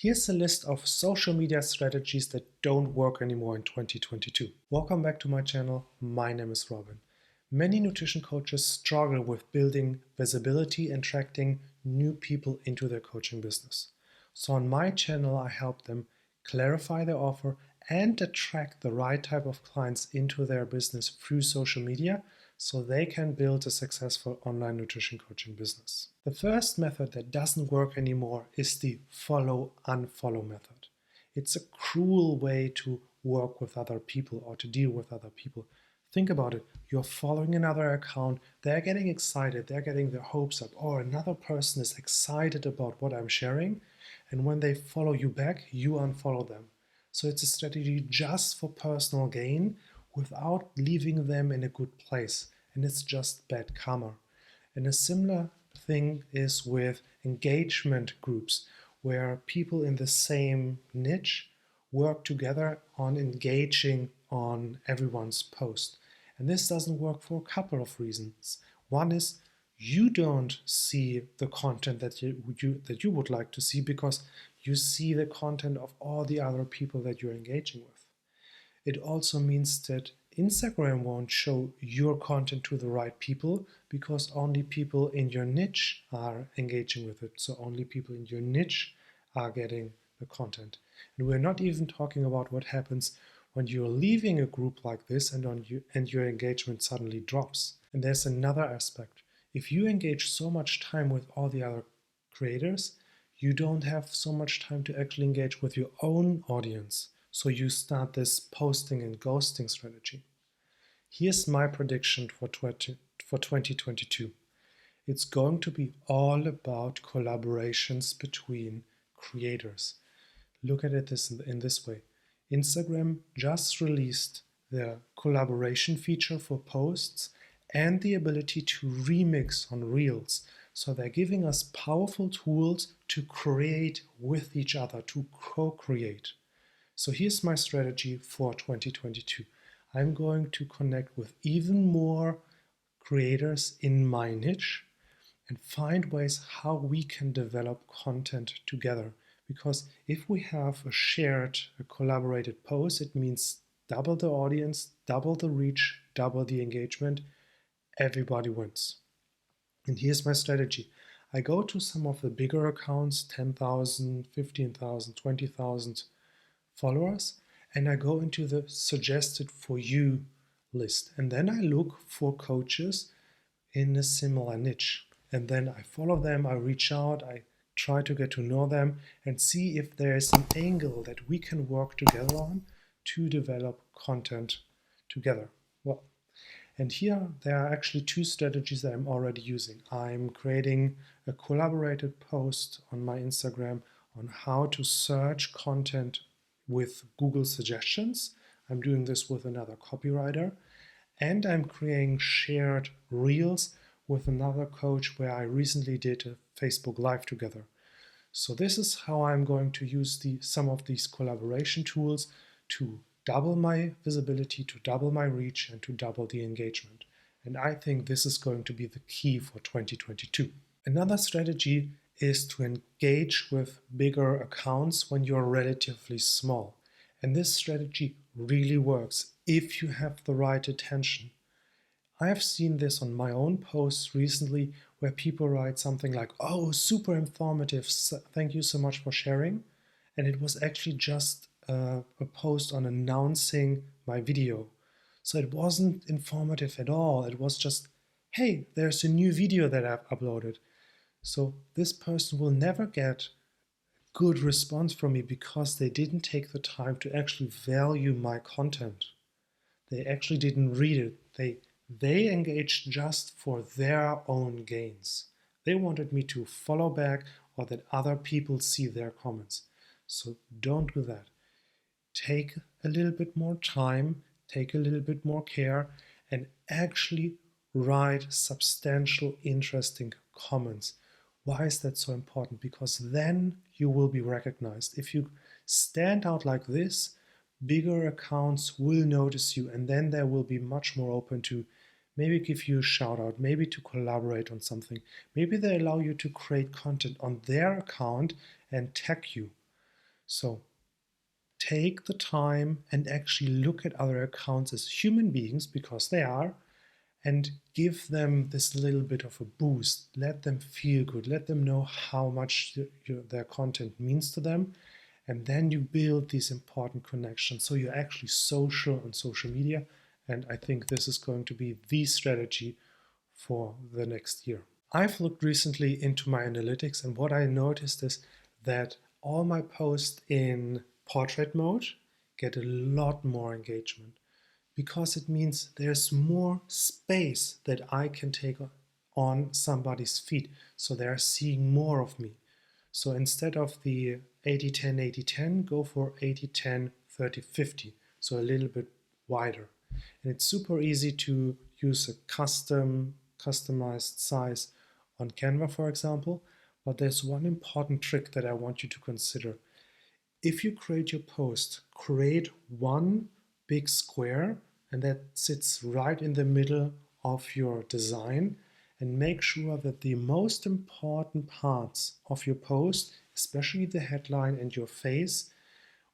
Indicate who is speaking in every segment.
Speaker 1: Here's a list of social media strategies that don't work anymore in 2022. Welcome back to my channel. My name is Robin. Many nutrition coaches struggle with building visibility and attracting new people into their coaching business. So on my channel, I help them clarify their offer and attract the right type of clients into their business through social media so they can build a successful online nutrition coaching business. The first method that doesn't work anymore is the follow-unfollow method. It's a cruel way to work with other people or to deal with other people. Think about it. You're following another account, they're getting excited, they're getting their hopes up, or another person is excited about what I'm sharing, and when they follow you back, you unfollow them. So it's a strategy just for personal gain without leaving them in a good place, and it's just bad karma. And a similar thing is with engagement groups, where people in the same niche work together on engaging on everyone's post. And this doesn't work for a couple of reasons. One is you don't see the content that you would like to see because you see the content of all the other people that you're engaging with. It also means that Instagram won't show your content to the right people because only people in your niche are engaging with it. So only people in your niche are getting the content. And we're not even talking about what happens when you're leaving a group like this and your engagement suddenly drops. And there's another aspect. If you engage so much time with all the other creators, you don't have so much time to actually engage with your own audience. So you start this posting and ghosting strategy. Here's my prediction for 2022. It's going to be all about collaborations between creators. Look at it in this way. Instagram just released their collaboration feature for posts and the ability to remix on Reels. So they're giving us powerful tools to create with each other, to co-create. So here's my strategy for 2022. I'm going to connect with even more creators in my niche and find ways how we can develop content together. Because if we have a collaborated post, it means double the audience, double the reach, double the engagement. Everybody wins. And here's my strategy. I go to some of the bigger accounts, 10,000, 15,000, 20,000 followers, and I go into the suggested for you list. And then I look for coaches in a similar niche. And then I follow them, I reach out, I try to get to know them and see if there's an angle that we can work together on to develop content together. Well, and here there are actually two strategies that I'm already using. I'm creating a collaborated post on my Instagram on how to search content with Google suggestions. I'm doing this with another copywriter, and I'm creating shared reels with another coach where I recently did a Facebook Live together. So this is how I'm going to use some of these collaboration tools to double my visibility, to double my reach, and to double the engagement. And I think this is going to be the key for 2022. Another strategy is to engage with bigger accounts when you're relatively small. And this strategy really works if you have the right attention. I have seen this on my own posts recently where people write something like, "Oh, super informative, thank you so much for sharing." And it was actually just a post on announcing my video. So it wasn't informative at all. It was just, "Hey, there's a new video that I've uploaded." So this person will never get good response from me because they didn't take the time to actually value my content. They actually didn't read it. They engaged just for their own gains. They wanted me to follow back or that other people see their comments. So don't do that. Take a little bit more time, take a little bit more care, and actually write substantial, interesting comments. Why is that so important? Because then you will be recognized. If you stand out like this, bigger accounts will notice you, and then they will be much more open to maybe give you a shout out, maybe to collaborate on something. Maybe they allow you to create content on their account and tag you. So take the time and actually look at other accounts as human beings, because they are, and give them this little bit of a boost. Let them feel good. Let them know how much their content means to them. And then you build these important connections. So you're actually social on social media. And I think this is going to be the strategy for the next year. I've looked recently into my analytics, and what I noticed is that all my posts in portrait mode get a lot more engagement, because it means there's more space that I can take on somebody's feed. So they're seeing more of me. So instead of the 80-10, 80-10, go for 80-10, 30-50. So a little bit wider. And it's super easy to use a customized size on Canva, for example. But there's one important trick that I want you to consider. If you create your post, create one big square, and that sits right in the middle of your design, and make sure that the most important parts of your post, especially the headline and your face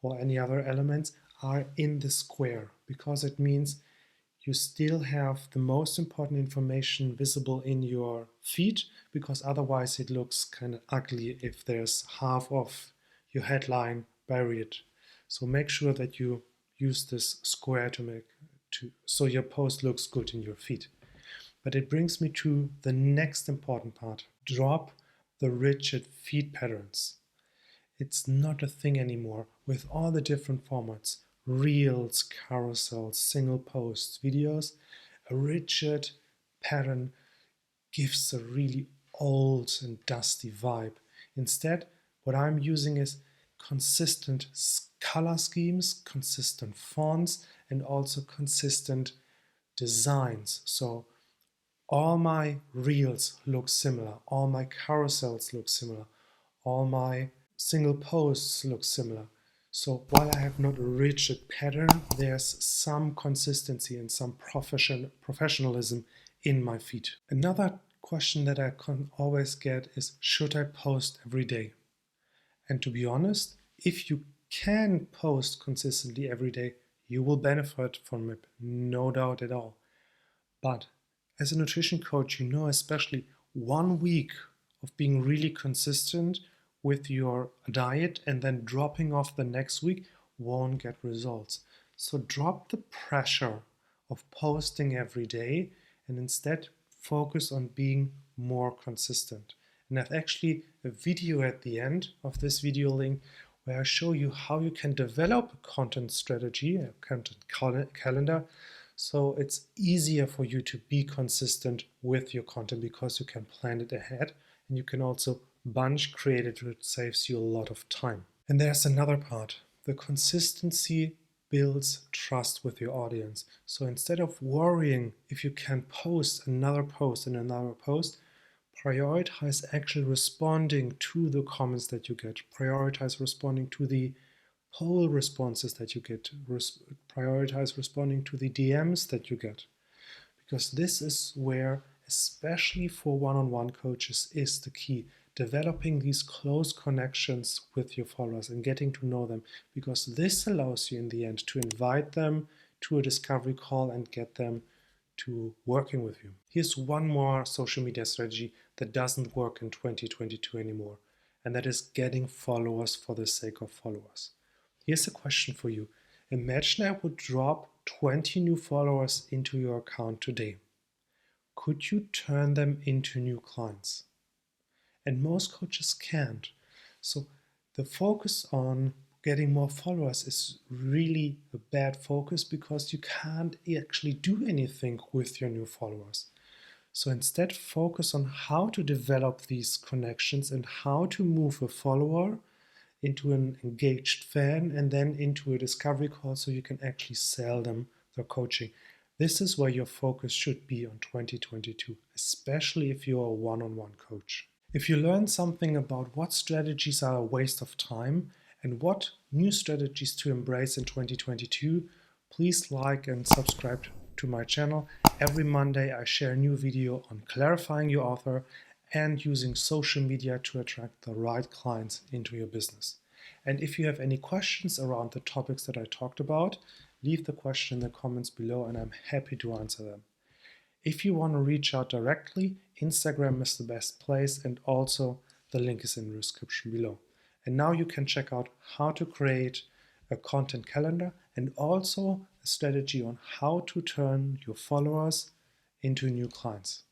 Speaker 1: or any other elements, are in the square, because it means you still have the most important information visible in your feed, because otherwise it looks kind of ugly if there's half of your headline buried. So make sure that you use this square so your post looks good in your feed. But it brings me to the next important part. Drop the rigid feed patterns. It's not a thing anymore with all the different formats: reels, carousels, single posts, videos. A rigid pattern gives a really old and dusty vibe. Instead, what I'm using is consistent color schemes, consistent fonts, and also consistent designs. So all my reels look similar, all my carousels look similar, all my single posts look similar. So while I have not a rigid pattern, there's some consistency and some professionalism in my feed. Another question that I can always get is, should I post every day? And to be honest, if you can post consistently every day, you will benefit from it, no doubt at all. But as a nutrition coach, you know, especially 1 week of being really consistent with your diet and then dropping off the next week won't get results. So drop the pressure of posting every day and instead focus on being more consistent. And I've actually a video at the end of this video link where I show you how you can develop a content strategy, a content calendar, so it's easier for you to be consistent with your content because you can plan it ahead, and you can also bunch create it, which saves you a lot of time. And there's another part. The consistency builds trust with your audience. So instead of worrying if you can post another post and another post, prioritize actually responding to the comments that you get. Prioritize responding to the poll responses that you get. Prioritize responding to the DMs that you get. Because this is where, especially for one-on-one coaches, is the key. Developing these close connections with your followers and getting to know them, because this allows you in the end to invite them to a discovery call and get them to working with you. Here's one more social media strategy that doesn't work in 2022 anymore, and that is getting followers for the sake of followers. Here's a question for you. Imagine I would drop 20 new followers into your account today. Could you turn them into new clients? And most coaches can't. So the focus on getting more followers is really a bad focus, because you can't actually do anything with your new followers. So instead, focus on how to develop these connections and how to move a follower into an engaged fan and then into a discovery call so you can actually sell them the coaching. This is where your focus should be on 2022, especially if you're a one-on-one coach. If you learn something about what strategies are a waste of time and what new strategies to embrace in 2022, please like and subscribe to my channel. Every Monday I share a new video on clarifying your offer and using social media to attract the right clients into your business. And if you have any questions around the topics that I talked about, leave the question in the comments below and I'm happy to answer them. If you want to reach out directly, Instagram is the best place, and also the link is in the description below. And now you can check out how to create a content calendar and also a strategy on how to turn your followers into new clients.